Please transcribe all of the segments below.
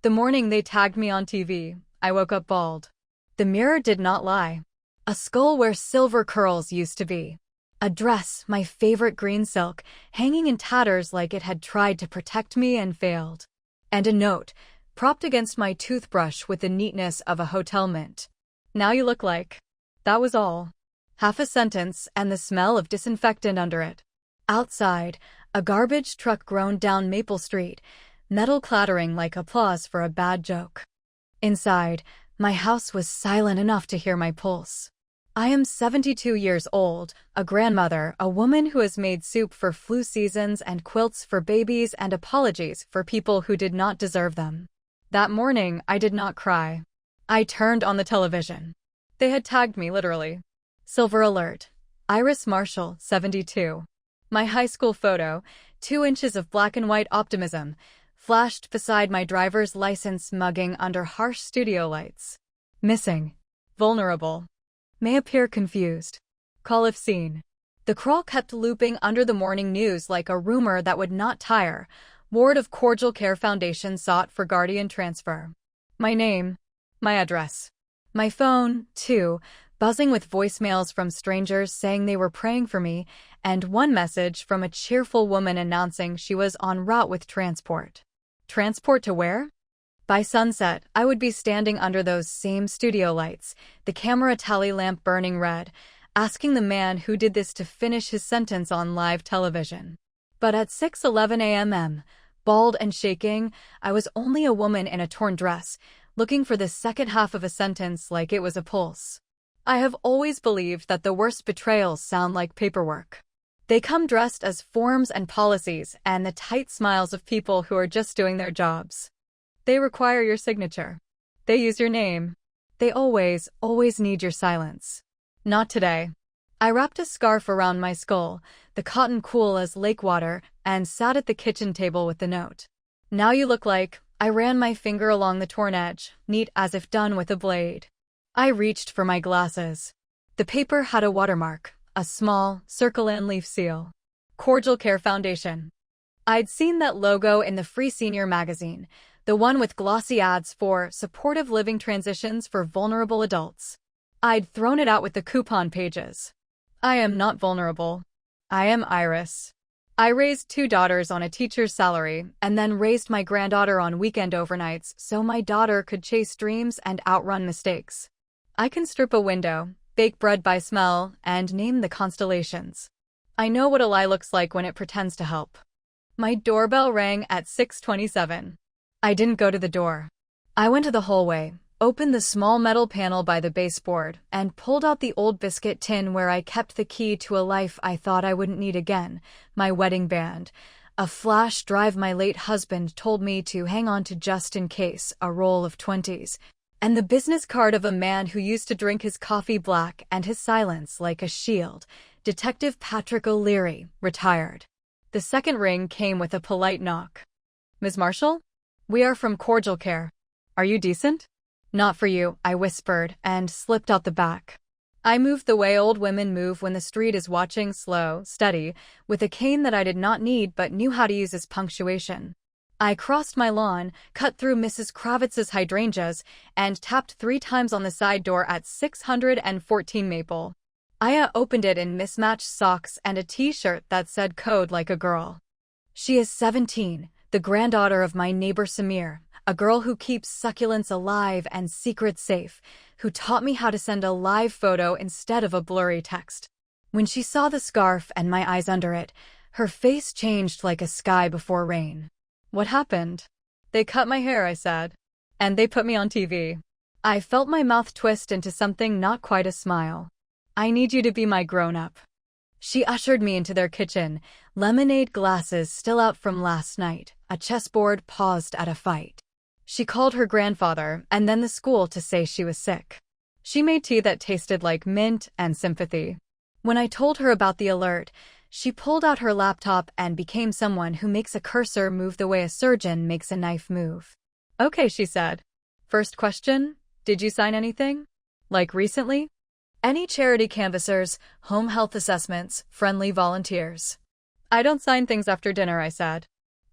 The morning they tagged me on TV, I woke up bald. The mirror did not lie. A skull where silver curls used to be. A dress, my favorite green silk, hanging in tatters like it had tried to protect me and failed. And a note, propped against my toothbrush with the neatness of a hotel mint. Now you look like. That was all. Half a sentence and the smell of disinfectant under it. Outside, a garbage truck groaned down Maple Street, metal clattering like applause for a bad joke. Inside, my house was silent enough to hear my pulse. I am 72 years old, a grandmother, a woman who has made soup for flu seasons and quilts for babies and apologies for people who did not deserve them. That morning, I did not cry. I turned on the television. They had tagged me, literally. Silver alert. Iris Marshall, 72. My high school photo, 2 inches of black and white optimism, flashed beside my driver's license mugging under harsh studio lights. Missing. Vulnerable. May appear confused. Call if seen. The crawl kept looping under the morning news like a rumor that would not tire. Ward of Cordial Care Foundation sought for guardian transfer. My name. My address. My phone, too, buzzing with voicemails from strangers saying they were praying for me, and one message from a cheerful woman announcing she was en route with transport. Transport to where? By sunset, I would be standing under those same studio lights, the camera tally lamp burning red, asking the man who did this to finish his sentence on live television. But at 6:11 a.m., bald and shaking, I was only a woman in a torn dress, looking for the second half of a sentence like it was a pulse. I have always believed that the worst betrayals sound like paperwork. They come dressed as forms and policies and the tight smiles of people who are just doing their jobs. They require your signature. They use your name. They always need your silence. Not today. I wrapped a scarf around my skull, the cotton cool as lake water, and sat at the kitchen table with the note. Now you look like. I ran my finger along the torn edge, neat as if done with a blade. I reached for my glasses. The paper had a watermark, a small, circle-and-leaf seal. Cordial Care Foundation. I'd seen that logo in the Free Senior magazine, the one with glossy ads for supportive living transitions for vulnerable adults. I'd thrown it out with the coupon pages. I am not vulnerable. I am Iris. I raised 2 daughters on a teacher's salary and then raised my granddaughter on weekend overnights so my daughter could chase dreams and outrun mistakes. I can strip a window, bake bread by smell, and name the constellations. I know what a lie looks like when it pretends to help. My doorbell rang at 6:27. I didn't go to the door. I went to the hallway, opened the small metal panel by the baseboard, and pulled out the old biscuit tin where I kept the key to a life I thought I wouldn't need again, my wedding band, a flash drive my late husband told me to hang on to just in case, a roll of 20s, and the business card of a man who used to drink his coffee black and his silence like a shield, Detective Patrick O'Leary, retired. The second ring came with a polite knock. Ms. Marshall? We are from Cordial Care. Are you decent? Not for you, I whispered, and slipped out the back. I moved the way old women move when the street is watching, slow, steady, with a cane that I did not need but knew how to use as punctuation. I crossed my lawn, cut through Mrs. Kravitz's hydrangeas, and tapped 3 times on the side door at 614 Maple. Aya opened it in mismatched socks and a t-shirt that said code like a girl. She is 17, the granddaughter of my neighbor Samir, a girl who keeps succulents alive and secrets safe, who taught me how to send a live photo instead of a blurry text. When she saw the scarf and my eyes under it, her face changed like a sky before rain. What happened? They cut my hair, I said. And they put me on TV. I felt my mouth twist into something not quite a smile. I need you to be my grown-up. She ushered me into their kitchen, lemonade glasses still out from last night, a chessboard paused at a fight. She called her grandfather and then the school to say she was sick. She made tea that tasted like mint and sympathy. When I told her about the alert, she pulled out her laptop and became someone who makes a cursor move the way a surgeon makes a knife move. Okay, she said. First question, did you sign anything? Like recently? Any charity canvassers, home health assessments, friendly volunteers. I don't sign things after dinner, I said.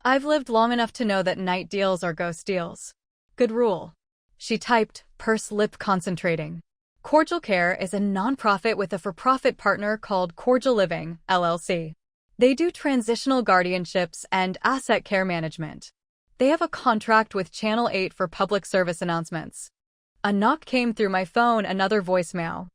I've lived long enough to know that night deals are ghost deals. Good rule. She typed, purse lip concentrating. Cordial Care is a nonprofit with a for-profit partner called Cordial Living, LLC. They do transitional guardianships and asset care management. They have a contract with Channel 8 for public service announcements. A knock came through my phone, another voicemail.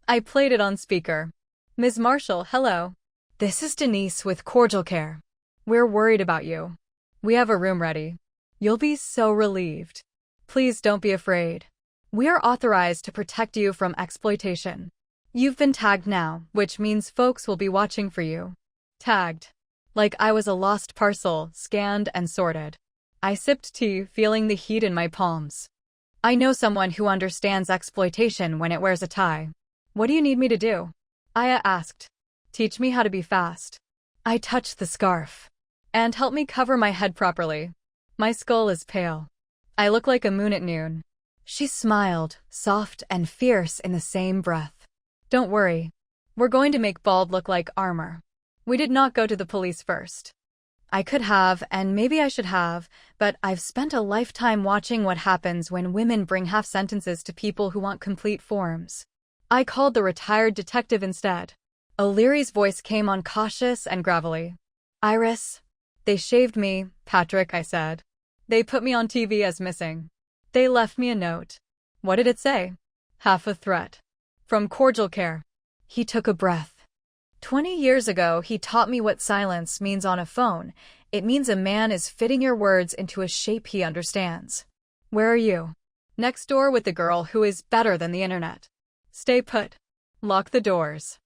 I played it on speaker. Ms. Marshall, hello. This is Denise with Cordial Care. We're worried about you. We have a room ready. You'll be so relieved. Please don't be afraid. We are authorized to protect you from exploitation. You've been tagged now, which means folks will be watching for you. Tagged. Like I was a lost parcel, scanned and sorted. I sipped tea, feeling the heat in my palms. I know someone who understands exploitation when it wears a tie. What do you need me to do? Aya asked. Teach me how to be fast. I touched the scarf. And help me cover my head properly. My skull is pale. I look like a moon at noon. She smiled, soft and fierce in the same breath. Don't worry. We're going to make bald look like armor. We did not go to the police first. I could have, and maybe I should have, but I've spent a lifetime watching what happens when women bring half sentences to people who want complete forms. I called the retired detective instead. O'Leary's voice came on cautious and gravelly. Iris. They shaved me, Patrick, I said. They put me on TV as missing. They left me a note. What did it say? Half a threat. From Cordial Care. He took a breath. 20 years ago, he taught me what silence means on a phone. It means a man is fitting your words into a shape he understands. Where are you? Next door with the girl who is better than the internet. Stay put. Lock the doors.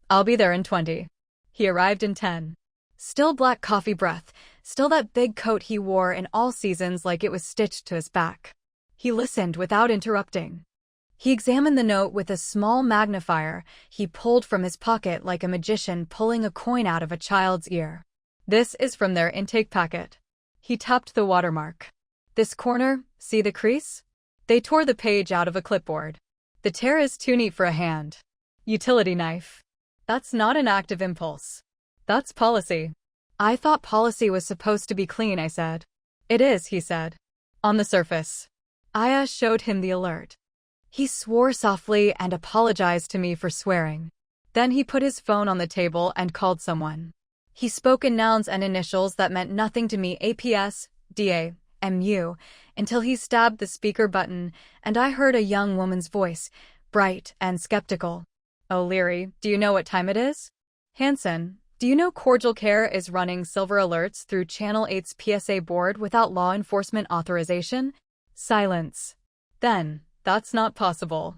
I'll be there in 20. He arrived in 10. Still black coffee breath, still that big coat he wore in all seasons like it was stitched to his back. He listened without interrupting. He examined the note with a small magnifier he pulled from his pocket like a magician pulling a coin out of a child's ear. This is from their intake packet. He tapped the watermark. This corner, see the crease? They tore the page out of a clipboard. The tear is too neat for a hand. Utility knife. That's not an act of impulse. That's policy. I thought policy was supposed to be clean, I said. It is, he said. On the surface. Aya showed him the alert. He swore softly and apologized to me for swearing. Then he put his phone on the table and called someone. He spoke in nouns and initials that meant nothing to me, APS, DA, MU, until he stabbed the speaker button and I heard a young woman's voice, bright and skeptical. O'Leary, do you know what time it is? Hanson, do you know Cordial Care is running silver alerts through Channel 8's PSA board without law enforcement authorization? Silence. Then, that's not possible.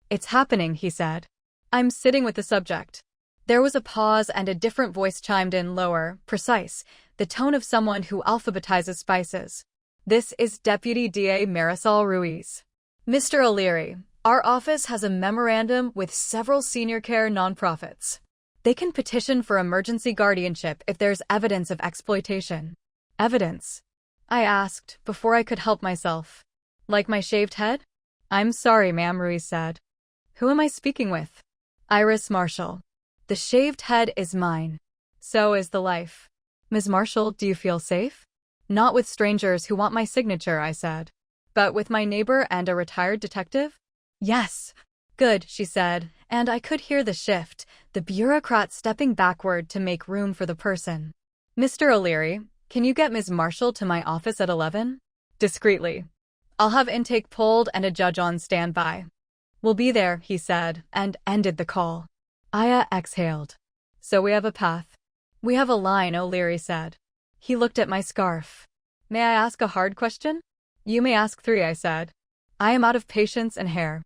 It's happening, he said. I'm sitting with the subject. There was a pause and a different voice chimed in, lower, precise, the tone of someone who alphabetizes spices. This is Deputy DA Marisol Ruiz. Mr. O'Leary, our office has a memorandum with several senior care nonprofits. They can petition for emergency guardianship if there's evidence of exploitation. Evidence? I asked, before I could help myself. Like my shaved head? I'm sorry, ma'am, Ruiz said. Who am I speaking with? Iris Marshall. The shaved head is mine. So is the life. Ms. Marshall, do you feel safe? Not with strangers who want my signature, I said. But with my neighbor and a retired detective? Yes. Good, she said, and I could hear the shift, the bureaucrat stepping backward to make room for the person. Mr. O'Leary, can you get Ms. Marshall to my office at 11? Discreetly. I'll have intake pulled and a judge on standby. We'll be there, he said, and ended the call. Aya exhaled. So we have a path. We have a line, O'Leary said. He looked at my scarf. May I ask a hard question? You may ask 3, I said. I am out of patience and hair.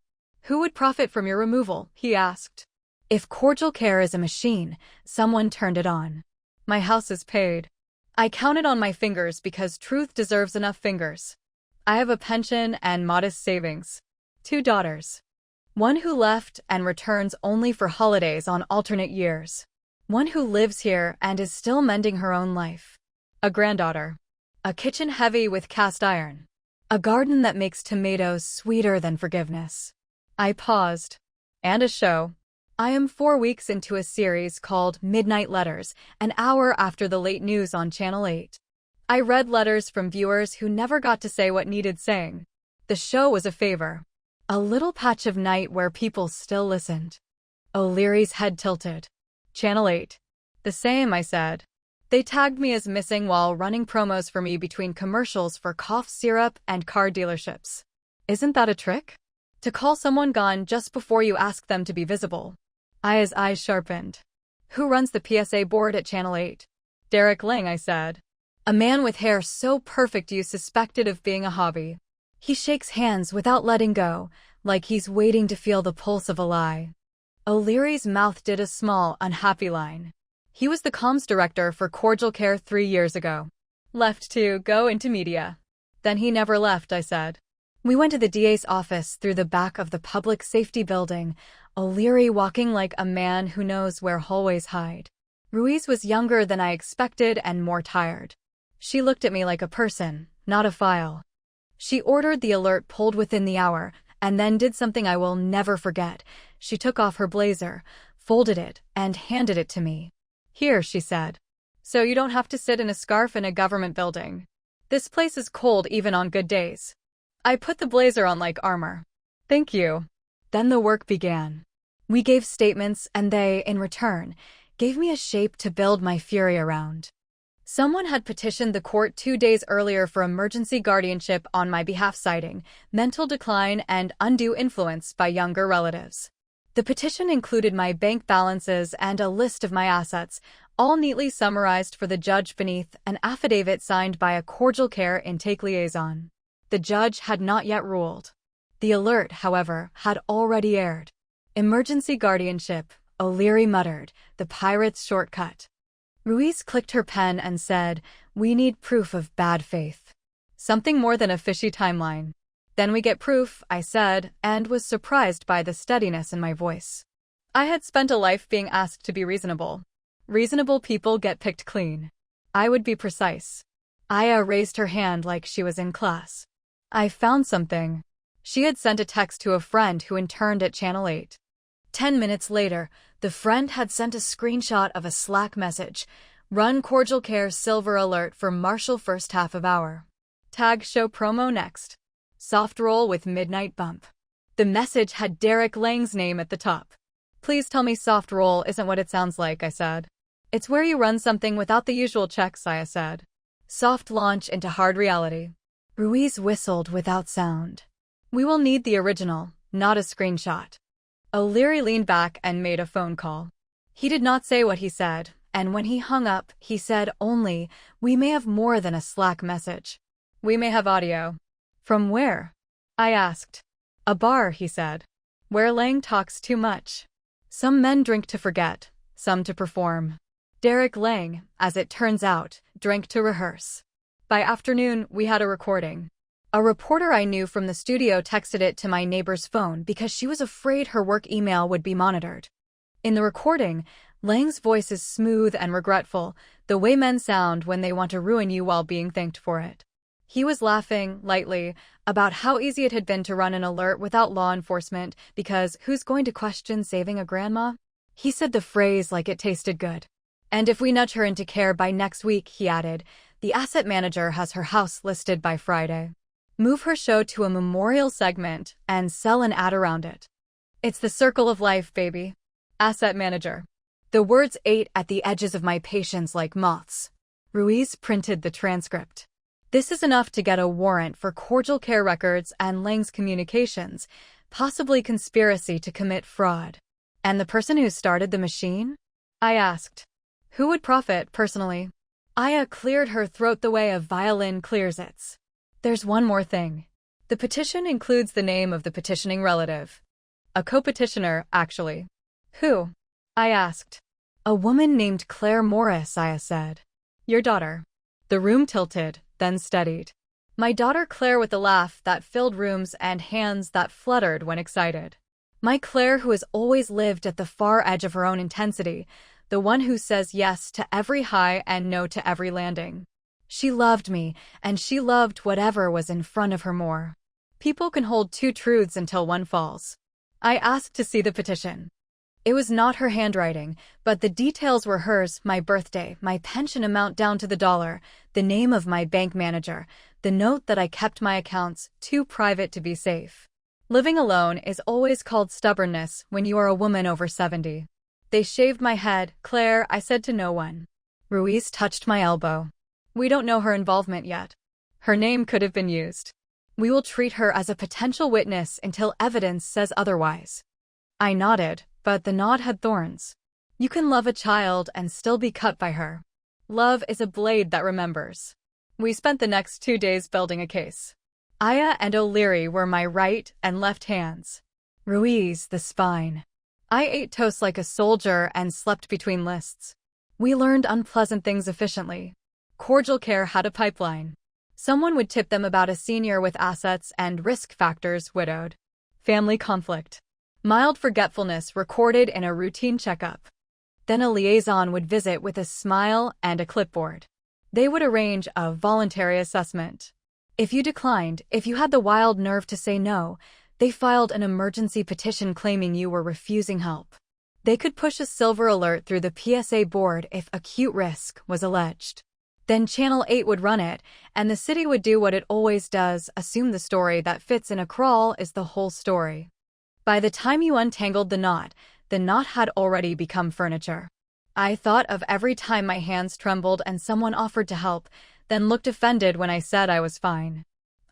Who would profit from your removal? He asked. If Cordial Care is a machine, someone turned it on. My house is paid. I counted on my fingers because truth deserves enough fingers. I have a pension and modest savings. 2 daughters. One who left and returns only for holidays on alternate years. One who lives here and is still mending her own life. A granddaughter. A kitchen heavy with cast iron. A garden that makes tomatoes sweeter than forgiveness. I paused. And a show. I am 4 weeks into a series called Midnight Letters, an hour after the late news on Channel 8. I read letters from viewers who never got to say what needed saying. The show was a favor. A little patch of night where people still listened. O'Leary's head tilted. Channel 8. The same, I said. They tagged me as missing while running promos for me between commercials for cough syrup and car dealerships. Isn't that a trick? To call someone gone just before you ask them to be visible. Aya's eyes sharpened. Who runs the PSA board at Channel 8? Derek Lang, I said. A man with hair so perfect you suspect it of being a hobby. He shakes hands without letting go, like he's waiting to feel the pulse of a lie. O'Leary's mouth did a small, unhappy line. He was the comms director for Cordial Care 3 years ago. Left to go into media. Then he never left, I said. We went to the DA's office through the back of the public safety building, O'Leary walking like a man who knows where hallways hide. Ruiz was younger than I expected and more tired. She looked at me like a person, not a file. She ordered the alert pulled within the hour, and then did something I will never forget. She took off her blazer, folded it, and handed it to me. Here, she said. So you don't have to sit in a scarf in a government building. This place is cold even on good days. I put the blazer on like armor. Thank you. Then the work began. We gave statements and they, in return, gave me a shape to build my fury around. Someone had petitioned the court 2 days earlier for emergency guardianship on my behalf, citing mental decline and undue influence by younger relatives. The petition included my bank balances and a list of my assets, all neatly summarized for the judge beneath an affidavit signed by a Cordial Care intake liaison. The judge had not yet ruled. The alert, however, had already aired. Emergency guardianship, O'Leary muttered, the pirate's shortcut. Ruiz clicked her pen and said, we need proof of bad faith. Something more than a fishy timeline. Then we get proof, I said, and was surprised by the steadiness in my voice. I had spent a life being asked to be reasonable. Reasonable people get picked clean. I would be precise. Aya raised her hand like she was in class. I found something. She had sent a text to a friend who interned at Channel 8. 10 minutes later, the friend had sent a screenshot of a Slack message. Run Cordial Care Silver Alert for Marshall first half of hour. Tag show promo next. Soft roll with midnight bump. The message had Derek Lang's name at the top. Please tell me soft roll isn't what it sounds like, I said. It's where you run something without the usual checks, Aya said. Soft launch into hard reality. Ruiz whistled without sound. We will need the original, not a screenshot. O'Leary leaned back and made a phone call. He did not say what he said, and when he hung up, he said only, we may have more than a Slack message. We may have audio. From where? I asked. A bar, he said. Where Lang talks too much. Some men drink to forget, some to perform. Derek Lang, as it turns out, drank to rehearse. By afternoon, we had a recording. A reporter I knew from the studio texted it to my neighbor's phone because she was afraid her work email would be monitored. In the recording, Lang's voice is smooth and regretful, the way men sound when they want to ruin you while being thanked for it. He was laughing, lightly, about how easy it had been to run an alert without law enforcement because who's going to question saving a grandma? He said the phrase like it tasted good. And if we nudge her into care by next week, he added, the asset manager has her house listed by Friday. Move her show to a memorial segment and sell an ad around it. It's the circle of life, baby. Asset manager. The words ate at the edges of my patience like moths. Ruiz printed the transcript. This is enough to get a warrant for Cordial Care records and Lang's communications, possibly conspiracy to commit fraud. And the person who started the machine? I asked. Who would profit, personally? Aya cleared her throat the way a violin clears its. There's one more thing. The petition includes the name of the petitioning relative. A co-petitioner, actually. Who? I asked. A woman named Claire Morris, Aya said. Your daughter. The room tilted, then steadied. My daughter Claire with a laugh that filled rooms and hands that fluttered when excited. My Claire who has always lived at the far edge of her own intensity, the one who says yes to every high and no to every landing. She loved me, and she loved whatever was in front of her more. People can hold two truths until one falls. I asked to see the petition. It was not her handwriting, but the details were hers, my birthday, my pension amount down to the dollar, the name of my bank manager, The note that I kept my accounts too private to be safe. Living alone is always called stubbornness when you are a woman over 70. They shaved my head, Claire, I said to no one. Ruiz touched my elbow. We don't know her involvement yet. Her name could have been used. We will treat her as a potential witness until evidence says otherwise. I nodded, but the nod had thorns. You can love a child and still be cut by her. Love is a blade that remembers. We spent the next 2 days building a case. Aya and O'Leary were my right and left hands. Ruiz, the spine. I ate toast like a soldier and slept between lists. We learned unpleasant things efficiently. Cordial Care had a pipeline. Someone would tip them about a senior with assets and risk factors widowed. Family conflict. Mild forgetfulness recorded in a routine checkup. Then a liaison would visit with a smile and a clipboard. They would arrange a voluntary assessment. If you declined, if you had the wild nerve to say no, they filed an emergency petition claiming you were refusing help. They could push a silver alert through the PSA board if acute risk was alleged. Then Channel 8 would run it, and the city would do what it always does, assume the story that fits in a crawl is the whole story. By the time you untangled the knot had already become furniture. I thought of every time my hands trembled and someone offered to help, then looked offended when I said I was fine.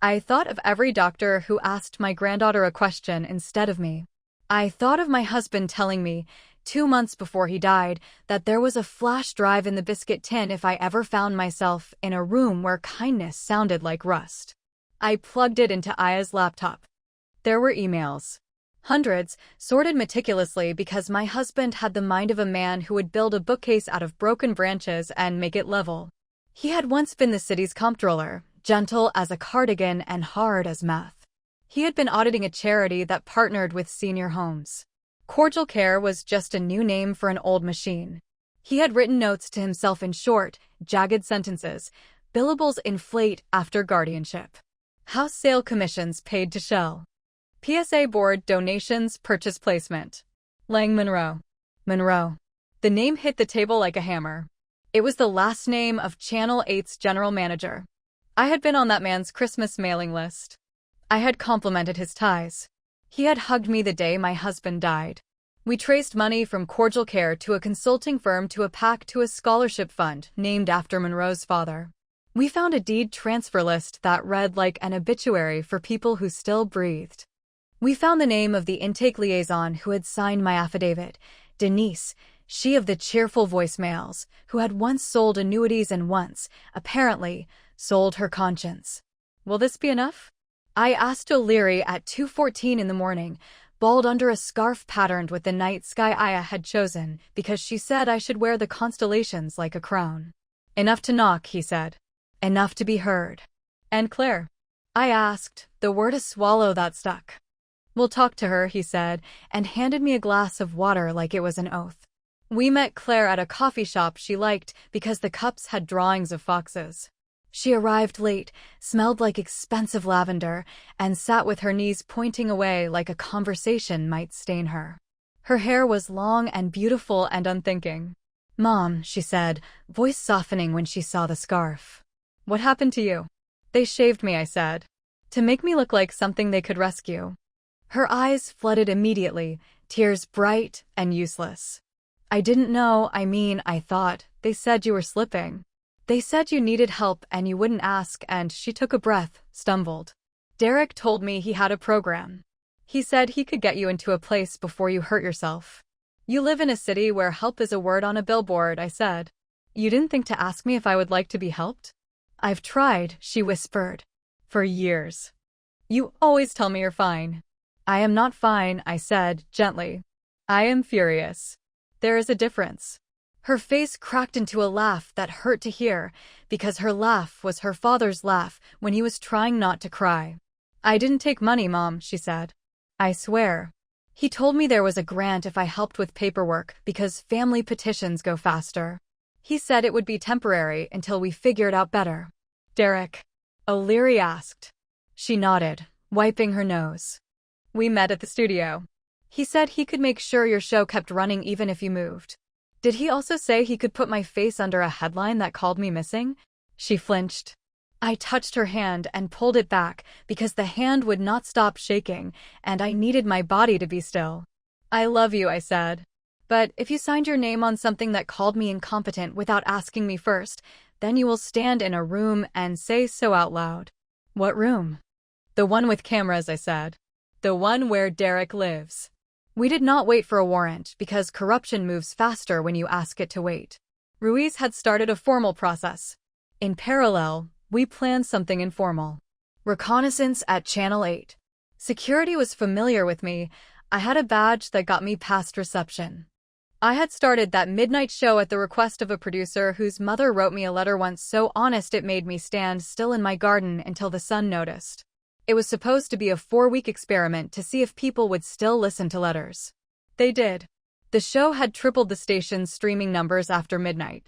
I thought of every doctor who asked my granddaughter a question instead of me. I thought of my husband telling me, 2 months before he died, that there was a flash drive in the biscuit tin if I ever found myself in a room where kindness sounded like rust. I plugged it into Aya's laptop. There were emails. Hundreds, sorted meticulously because my husband had the mind of a man who would build a bookcase out of broken branches and make it level. He had once been the city's comptroller, gentle as a cardigan and hard as math. He had been auditing a charity that partnered with senior homes. Cordial Care was just a new name for an old machine. He had written notes to himself in short, jagged sentences. Billables inflate after guardianship. House sale commissions paid to Shell. PSA board donations purchase placement. Lang Monroe. Monroe. The name hit the table like a hammer. It was the last name of Channel 8's general manager. I had been on that man's Christmas mailing list. I had complimented his ties. He had hugged me the day my husband died. We traced money from Cordial Care to a consulting firm to a PAC to a scholarship fund named after Monroe's father. We found a deed transfer list that read like an obituary for people who still breathed. We found the name of the intake liaison who had signed my affidavit, Denise, she of the cheerful voicemails, who had once sold annuities and once, apparently, sold her conscience. Will this be enough? I asked O'Leary at 2:14 in the morning, balled under a scarf patterned with the night sky Aya had chosen, because she said I should wear the constellations like a crown. Enough to knock, he said. Enough to be heard. And Claire? I asked, the word a swallow that stuck. We'll talk to her, he said, and handed me a glass of water like it was an oath. We met Claire at a coffee shop she liked because the cups had drawings of foxes. She arrived late, smelled like expensive lavender, and sat with her knees pointing away like a conversation might stain her. Her hair was long and beautiful and unthinking. Mom, she said, voice softening when she saw the scarf. What happened to you? They shaved me, I said. To make me look like something they could rescue. Her eyes flooded immediately, tears bright and useless. I didn't know, I thought, they said you were slipping. They said you needed help and you wouldn't ask, and she took a breath, stumbled. Derek told me he had a program. He said he could get you into a place before you hurt yourself. You live in a city where help is a word on a billboard, I said. You didn't think to ask me if I would like to be helped? I've tried, she whispered. For years. You always tell me you're fine. I am not fine, I said, gently. I am furious. There is a difference. Her face cracked into a laugh that hurt to hear, because her laugh was her father's laugh when he was trying not to cry. I didn't take money, Mom, she said. I swear. He told me there was a grant if I helped with paperwork because family petitions go faster. He said it would be temporary until we figured out better. Derek? O'Leary asked. She nodded, wiping her nose. We met at the studio. He said he could make sure your show kept running even if you moved. Did he also say he could put my face under a headline that called me missing? She flinched. I touched her hand and pulled it back because the hand would not stop shaking, and I needed my body to be still. I love you, I said. But if you signed your name on something that called me incompetent without asking me first, then you will stand in a room and say so out loud. What room? The one with cameras, I said. The one where Derek lives. We did not wait for a warrant because corruption moves faster when you ask it to wait. Ruiz had started a formal process. In parallel, we planned something informal. Reconnaissance at Channel 8. Security was familiar with me. I had a badge that got me past reception. I had started that midnight show at the request of a producer whose mother wrote me a letter once so honest it made me stand still in my garden until the sun noticed. It was supposed to be a 4-week experiment to see if people would still listen to letters. They did. The show had tripled the station's streaming numbers after midnight.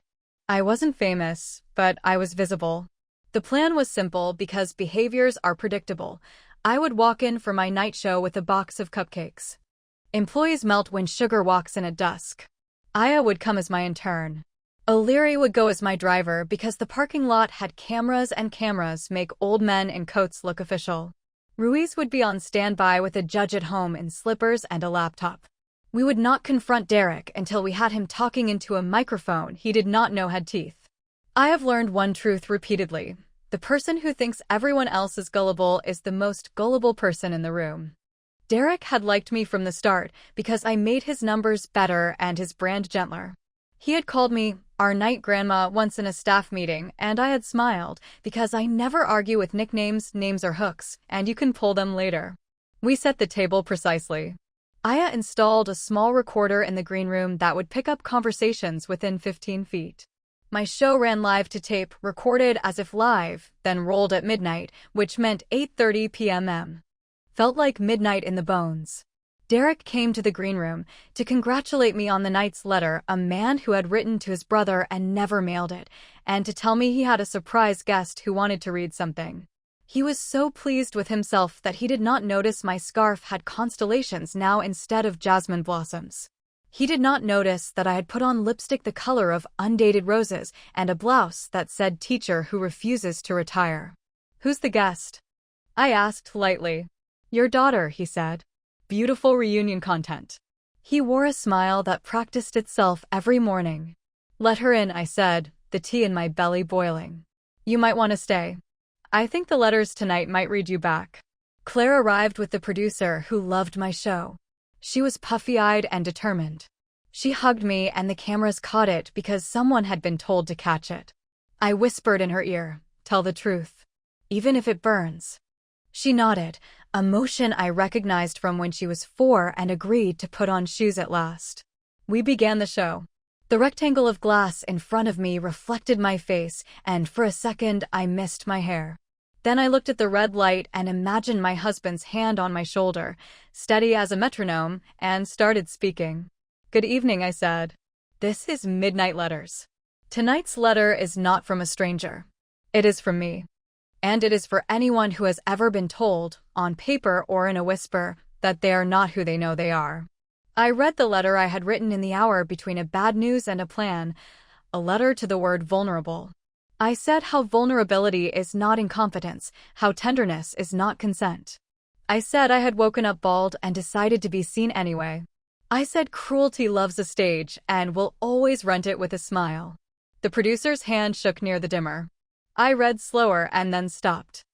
I wasn't famous, but I was visible. The plan was simple because behaviors are predictable. I would walk in for my night show with a box of cupcakes. Employees melt when sugar walks in at dusk. Aya would come as my intern. O'Leary would go as my driver because the parking lot had cameras and cameras make old men in coats look official. Ruiz would be on standby with a judge at home in slippers and a laptop. We would not confront Derek until we had him talking into a microphone he did not know had teeth. I have learned one truth repeatedly. The person who thinks everyone else is gullible is the most gullible person in the room. Derek had liked me from the start because I made his numbers better and his brand gentler. He had called me our night grandma once in a staff meeting, and I had smiled because I never argue with nicknames, names, or hooks, and you can pull them later. We set the table precisely. Aya installed a small recorder in the green room that would pick up conversations within 15 feet. My show ran live to tape, recorded as if live, then rolled at midnight, which meant 8:30 p.m. Felt like midnight in the bones. Derek came to the green room to congratulate me on the night's letter, a man who had written to his brother and never mailed it, and to tell me he had a surprise guest who wanted to read something. He was so pleased with himself that he did not notice my scarf had constellations now instead of jasmine blossoms. He did not notice that I had put on lipstick the color of undated roses and a blouse that said teacher who refuses to retire. Who's the guest? I asked lightly. Your daughter, he said. Beautiful reunion content. He wore a smile that practiced itself every morning. Let her in, I said, the tea in my belly boiling. You might want to stay. I think the letters tonight might read you back. Claire arrived with the producer who loved my show. She was puffy-eyed and determined. She hugged me and the cameras caught it because someone had been told to catch it. I whispered in her ear, tell the truth. Even if it burns. She nodded, a motion I recognized from when she was 4, and agreed to put on shoes at last. We began the show. The rectangle of glass in front of me reflected my face, and for a second I missed my hair. Then I looked at the red light and imagined my husband's hand on my shoulder, steady as a metronome, and started speaking. Good evening, I said. This is Midnight Letters. Tonight's letter is not from a stranger. It is from me. And it is for anyone who has ever been told, on paper or in a whisper, that they are not who they know they are. I read the letter I had written in the hour between a bad news and a plan, a letter to the word vulnerable. I said how vulnerability is not incompetence, how tenderness is not consent. I said I had woken up bald and decided to be seen anyway. I said cruelty loves a stage and will always rent it with a smile. The producer's hand shook near the dimmer. I read slower and then stopped.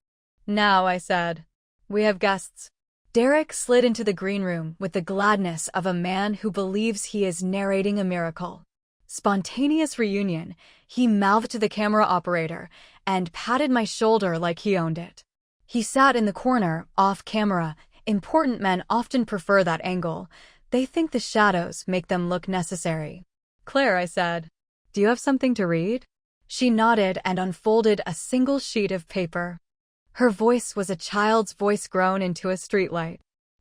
Now, I said, we have guests. Derek slid into the green room with the gladness of a man who believes he is narrating a miracle. Spontaneous reunion, he mouthed to the camera operator and patted my shoulder like he owned it. He sat in the corner, off camera. Important men often prefer that angle. They think the shadows make them look necessary. Claire, I said, do you have something to read? She nodded and unfolded a single sheet of paper. Her voice was a child's voice grown into a streetlight.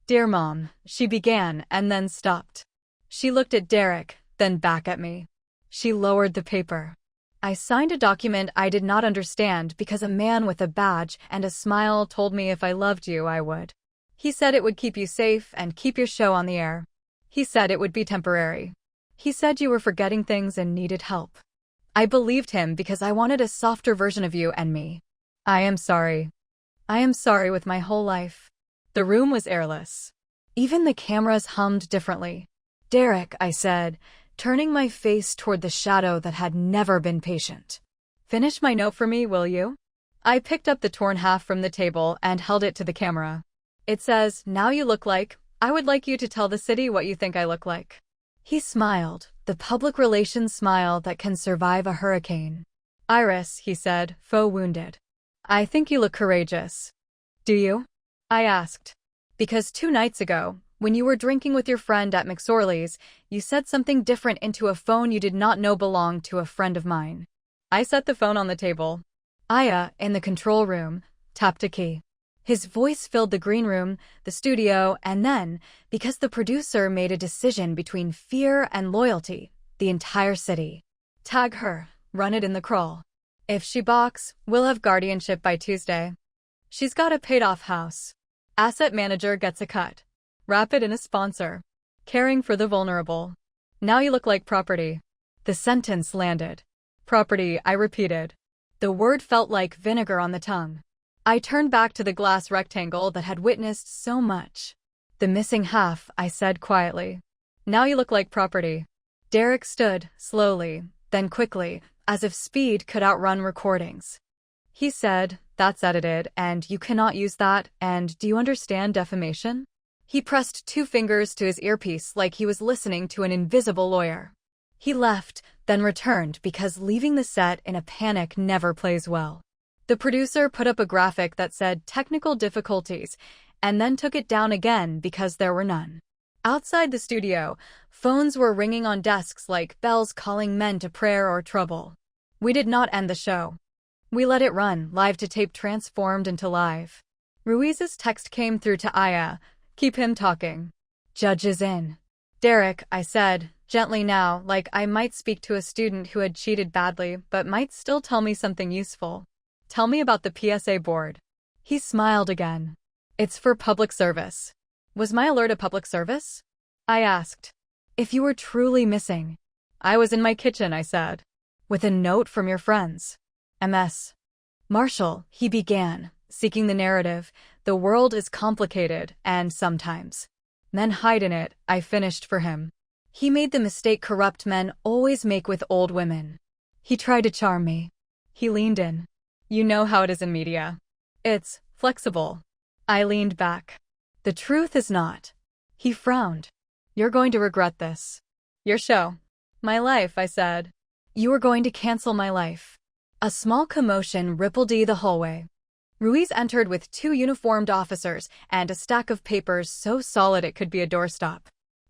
Dear Mom, she began and then stopped. She looked at Derek, then back at me. She lowered the paper. I signed a document I did not understand because a man with a badge and a smile told me if I loved you, I would. He said it would keep you safe and keep your show on the air. He said it would be temporary. He said you were forgetting things and needed help. I believed him because I wanted a softer version of you and me. I am sorry. I am sorry with my whole life. The room was airless. Even the cameras hummed differently. Derek, I said, turning my face toward the shadow that had never been patient. Finish my note for me, will you? I picked up the torn half from the table and held it to the camera. It says, now you look like, I would like you to tell the city what you think I look like. He smiled, the public relations smile that can survive a hurricane. Iris, he said, faux wounded. I think you look courageous. Do you? I asked. Because 2 nights ago, when you were drinking with your friend at McSorley's, you said something different into a phone you did not know belonged to a friend of mine. I set the phone on the table. Aya, in the control room, tapped a key. His voice filled the green room, the studio, and then, because the producer made a decision between fear and loyalty, the entire city. Tag her, run it in the crawl. If she balks, we'll have guardianship by Tuesday. She's got a paid-off house. Asset manager gets a cut. Wrap it in a sponsor. Caring for the vulnerable. Now you look like property. The sentence landed. Property, I repeated. The word felt like vinegar on the tongue. I turned back to the glass rectangle that had witnessed so much. The missing half, I said quietly. Now you look like property. Derek stood, slowly, then quickly, as if speed could outrun recordings. He said, that's edited, and you cannot use that, and do you understand defamation? He pressed 2 fingers to his earpiece like he was listening to an invisible lawyer. He left, then returned because leaving the set in a panic never plays well. The producer put up a graphic that said technical difficulties, and then took it down again because there were none. Outside the studio, phones were ringing on desks like bells calling men to prayer or trouble. We did not end the show. We let it run, live to tape transformed into live. Ruiz's text came through to Aya, keep him talking. Judge is in. Derek, I said, gently now, like I might speak to a student who had cheated badly but might still tell me something useful. Tell me about the PSA board. He smiled again. It's for public service. Was my alert a public service? I asked. If you were truly missing. I was in my kitchen, I said. With a note from your friends. MS. Marshall, he began, seeking the narrative. The world is complicated, and sometimes men hide in it, I finished for him. He made the mistake corrupt men always make with old women. He tried to charm me. He leaned in. You know how it is in media. It's flexible. I leaned back. The truth is not. He frowned. You're going to regret this. Your show. My life, I said. You are going to cancel my life. A small commotion rippled the hallway. Ruiz entered with 2 uniformed officers and a stack of papers so solid it could be a doorstop.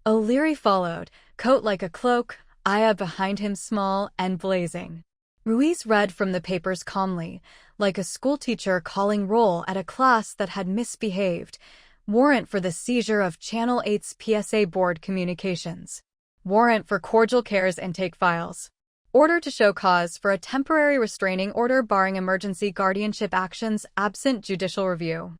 O'Leary followed, coat like a cloak, Aya behind him small and blazing. Ruiz read from the papers calmly, like a schoolteacher calling roll at a class that had misbehaved. Warrant for the seizure of Channel 8's PSA board communications. Warrant for cordial care's intake files. Order to show cause for a temporary restraining order barring emergency guardianship actions absent judicial review.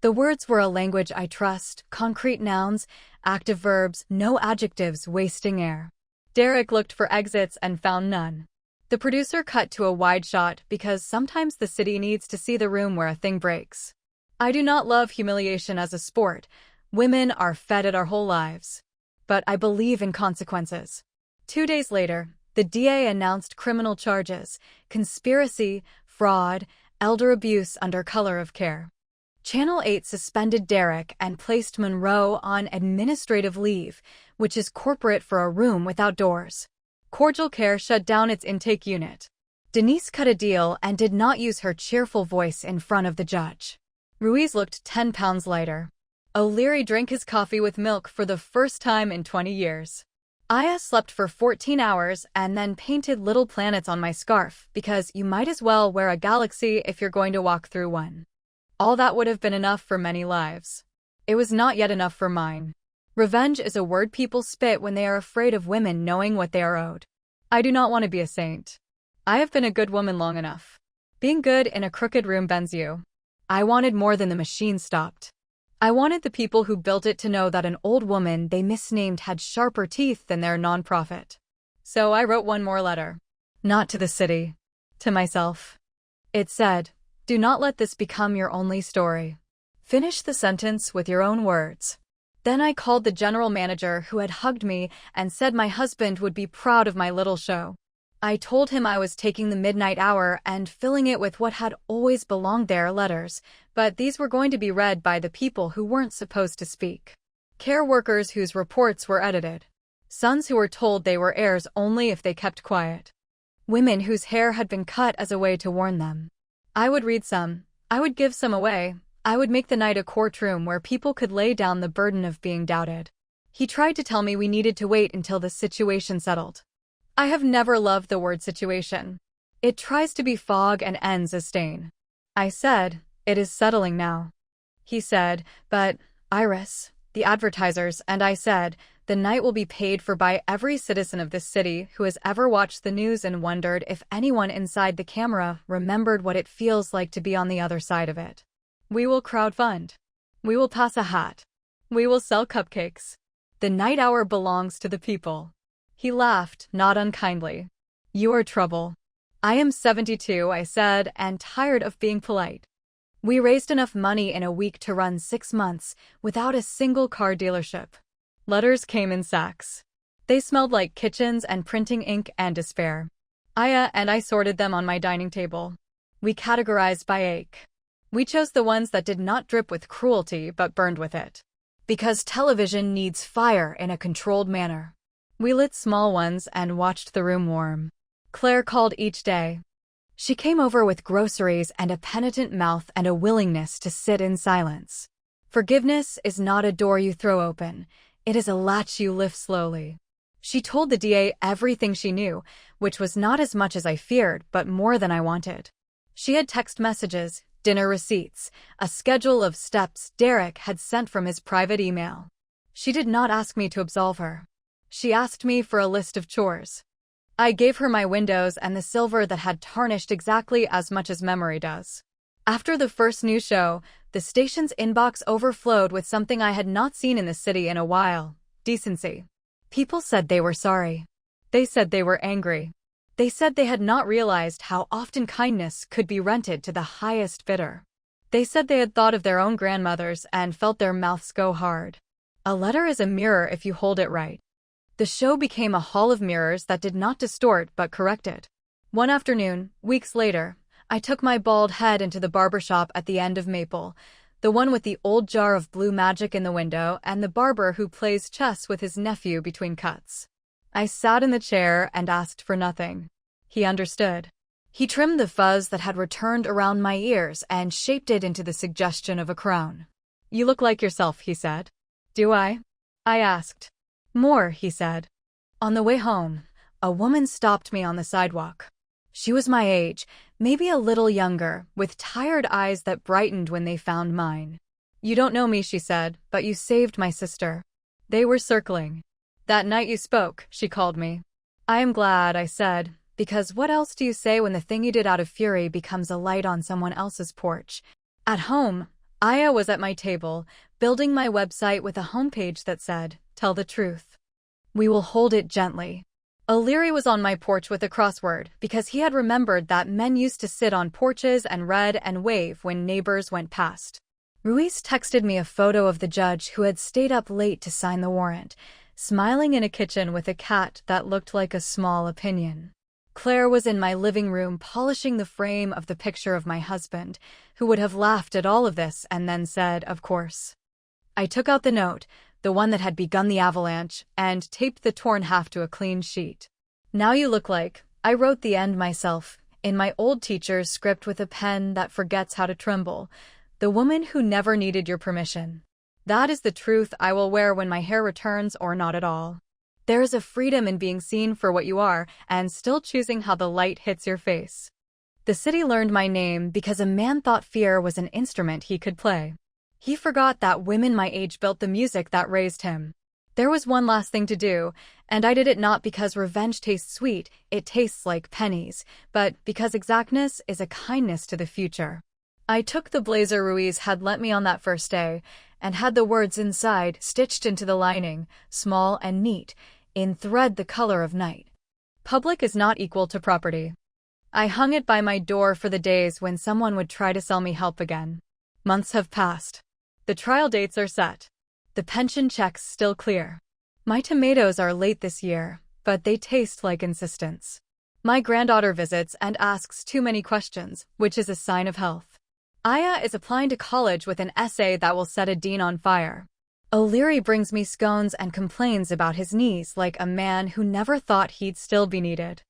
The words were a language I trust, concrete nouns, active verbs, no adjectives wasting air. Derek looked for exits and found none. The producer cut to a wide shot because sometimes the city needs to see the room where a thing breaks. I do not love humiliation as a sport. Women are fed it our whole lives. But I believe in consequences. 2 days later, the DA announced criminal charges, conspiracy, fraud, elder abuse under color of care. Channel 8 suspended Derek and placed Monroe on administrative leave, which is corporate for a room without doors. Cordial Care shut down its intake unit. Denise cut a deal and did not use her cheerful voice in front of the judge. Ruiz looked 10 pounds lighter. O'Leary drank his coffee with milk for the first time in 20 years. Aya slept for 14 hours and then painted little planets on my scarf because you might as well wear a galaxy if you're going to walk through one. All that would have been enough for many lives. It was not yet enough for mine. Revenge is a word people spit when they are afraid of women knowing what they are owed. I do not want to be a saint. I have been a good woman long enough. Being good in a crooked room bends you. I wanted more than the machine stopped. I wanted the people who built it to know that an old woman they misnamed had sharper teeth than their nonprofit. So I wrote one more letter. Not to the city. To myself. It said, Do not let this become your only story. Finish the sentence with your own words. Then I called the general manager who had hugged me and said my husband would be proud of my little show. I told him I was taking the midnight hour and filling it with what had always belonged there, letters, but these were going to be read by the people who weren't supposed to speak. Care workers whose reports were edited. Sons who were told they were heirs only if they kept quiet. Women whose hair had been cut as a way to warn them. I would read some. I would give some away. I would make the night a courtroom where people could lay down the burden of being doubted. He tried to tell me we needed to wait until the situation settled. I have never loved the word situation. It tries to be fog and ends as stain. I said, it is settling now. He said, but, Iris, the advertisers, and I said, the night will be paid for by every citizen of this city who has ever watched the news and wondered if anyone inside the camera remembered what it feels like to be on the other side of it. We will crowdfund. We will pass a hat. We will sell cupcakes. The night hour belongs to the people. He laughed, not unkindly. You are trouble. I am 72, I said, and tired of being polite. We raised enough money in a week to run 6 months without a single car dealership. Letters came in sacks. They smelled like kitchens and printing ink and despair. Aya and I sorted them on my dining table. We categorized by ache. We chose the ones that did not drip with cruelty but burned with it. Because television needs fire in a controlled manner. We lit small ones and watched the room warm. Claire called each day. She came over with groceries and a penitent mouth and a willingness to sit in silence. Forgiveness is not a door you throw open. It is a latch you lift slowly. She told the DA everything she knew, which was not as much as I feared, but more than I wanted. She had text messages, dinner receipts, a schedule of steps Derek had sent from his private email. She did not ask me to absolve her. She asked me for a list of chores. I gave her my windows and the silver that had tarnished exactly as much as memory does. After the first new show, the station's inbox overflowed with something I had not seen in the city in a while: decency. People said they were sorry. They said they were angry. They said they had not realized how often kindness could be rented to the highest bidder. They said they had thought of their own grandmothers and felt their mouths go hard. A letter is a mirror if you hold it right. The show became a hall of mirrors that did not distort but corrected. One afternoon, weeks later, I took my bald head into the barbershop at the end of Maple, the one with the old jar of blue magic in the window and the barber who plays chess with his nephew between cuts. I sat in the chair and asked for nothing. He understood. He trimmed the fuzz that had returned around my ears and shaped it into the suggestion of a crown. You look like yourself, he said. Do I? I asked. More, he said. On the way home, a woman stopped me on the sidewalk. She was my age, maybe a little younger, with tired eyes that brightened when they found mine. You don't know me, she said, but you saved my sister. They were circling. That night you spoke, she called me. I am glad, I said, because what else do you say when the thing you did out of fury becomes a light on someone else's porch? At home, Aya was at my table, building my website with a homepage that said, Tell the truth. We will hold it gently. O'Leary was on my porch with a crossword because he had remembered that men used to sit on porches and read and wave when neighbors went past. Ruiz texted me a photo of the judge who had stayed up late to sign the warrant, smiling in a kitchen with a cat that looked like a small opinion. Claire was in my living room polishing the frame of the picture of my husband, who would have laughed at all of this and then said, of course. I took out the note, the one that had begun the avalanche, and taped the torn half to a clean sheet. Now you look like, I wrote the end myself, in my old teacher's script with a pen that forgets how to tremble, the woman who never needed your permission. That is the truth I will wear when my hair returns or not at all. There is a freedom in being seen for what you are and still choosing how the light hits your face. The city learned my name because a man thought fear was an instrument he could play. He forgot that women my age built the music that raised him. There was one last thing to do, and I did it not because revenge tastes sweet, it tastes like pennies, but because exactness is a kindness to the future. I took the blazer Ruiz had lent me on that first day, and had the words inside stitched into the lining, small and neat, in thread the color of night. Public is not equal to property. I hung it by my door for the days when someone would try to sell me help again. Months have passed. The trial dates are set. The pension checks still clear. My tomatoes are late this year, but they taste like insistence. My granddaughter visits and asks too many questions, which is a sign of health. Aya is applying to college with an essay that will set a dean on fire. O'Leary brings me scones and complains about his knees like a man who never thought he'd still be needed.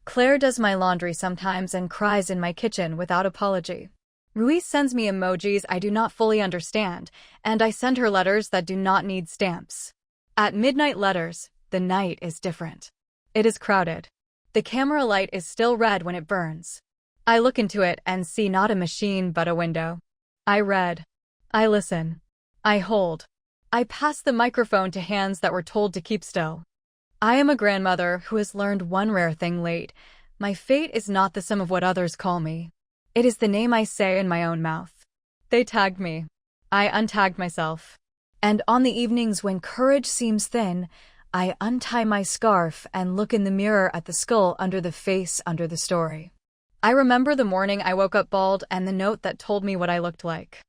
Claire does my laundry sometimes and cries in my kitchen without apology. Ruiz sends me emojis I do not fully understand, and I send her letters that do not need stamps. At midnight letters, the night is different. It is crowded. The camera light is still red when it burns. I look into it and see not a machine but a window. I read. I listen. I hold. I pass the microphone to hands that were told to keep still. I am a grandmother who has learned one rare thing late. My fate is not the sum of what others call me. It is the name I say in my own mouth. They tagged me. I untagged myself. And on the evenings when courage seems thin, I untie my scarf and look in the mirror at the skull under the face under the story. I remember the morning I woke up bald and the note that told me what I looked like.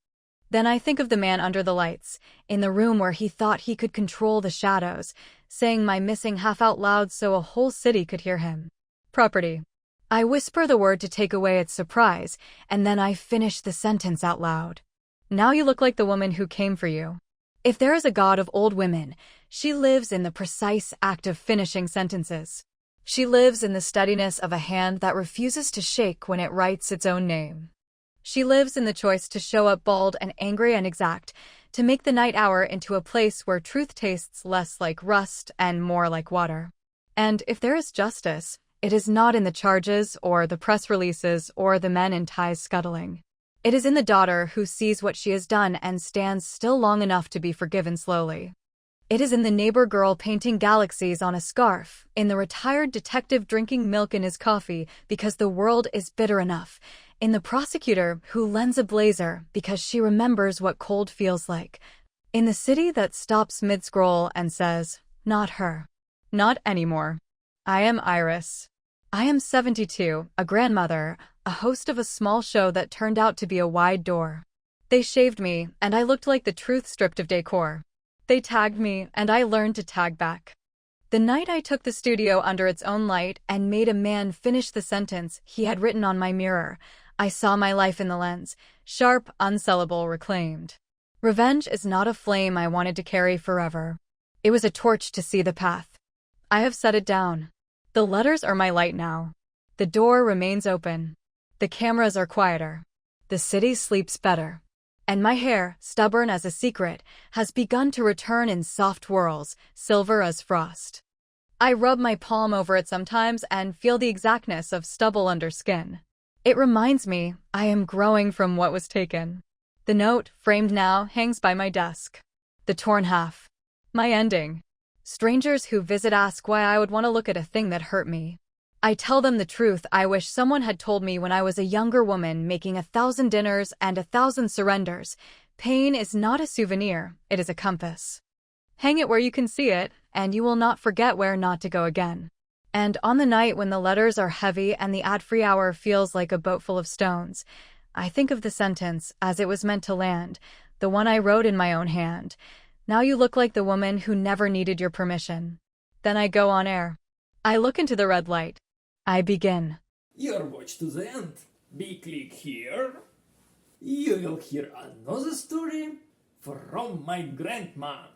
Then I think of the man under the lights, in the room where he thought he could control the shadows, saying my missing half out loud so a whole city could hear him. Property. I whisper the word to take away its surprise, and then I finish the sentence out loud. Now you look like the woman who came for you. If there is a god of old women, she lives in the precise act of finishing sentences. She lives in the steadiness of a hand that refuses to shake when it writes its own name. She lives in the choice to show up bald and angry and exact, to make the night hour into a place where truth tastes less like rust and more like water. And if there is justice, it is not in the charges or the press releases or the men in ties scuttling. It is in the daughter who sees what she has done and stands still long enough to be forgiven slowly. It is in the neighbor girl painting galaxies on a scarf, in the retired detective drinking milk in his coffee because the world is bitter enough, in the prosecutor who lends a blazer because she remembers what cold feels like, in the city that stops mid-scroll and says, not her. Not anymore. I am Iris. I am 72, a grandmother, a host of a small show that turned out to be a wide door. They shaved me, and I looked like the truth stripped of decor. They tagged me, and I learned to tag back. The night I took the studio under its own light and made a man finish the sentence he had written on my mirror, I saw my life in the lens, sharp, unsellable, reclaimed. Revenge is not a flame I wanted to carry forever. It was a torch to see the path. I have set it down. The letters are my light now. The door remains open. The cameras are quieter. The city sleeps better. And my hair, stubborn as a secret, has begun to return in soft whirls, silver as frost. I rub my palm over it sometimes and feel the exactness of stubble under skin. It reminds me I am growing from what was taken. The note, framed now, hangs by my desk. The torn half. My ending. Strangers who visit ask why I would want to look at a thing that hurt me. I tell them the truth I wish someone had told me when I was a younger woman making 1,000 dinners and 1,000 surrenders. Pain is not a souvenir, it is a compass. Hang it where you can see it, and you will not forget where not to go again. And on the night when the letters are heavy and the ad-free hour feels like a boat full of stones, I think of the sentence as it was meant to land, the one I wrote in my own hand. Now you look like the woman who never needed your permission. Then I go on air. I look into the red light. I begin. Your watch to the end. Be click here. You will hear another story from my grandma.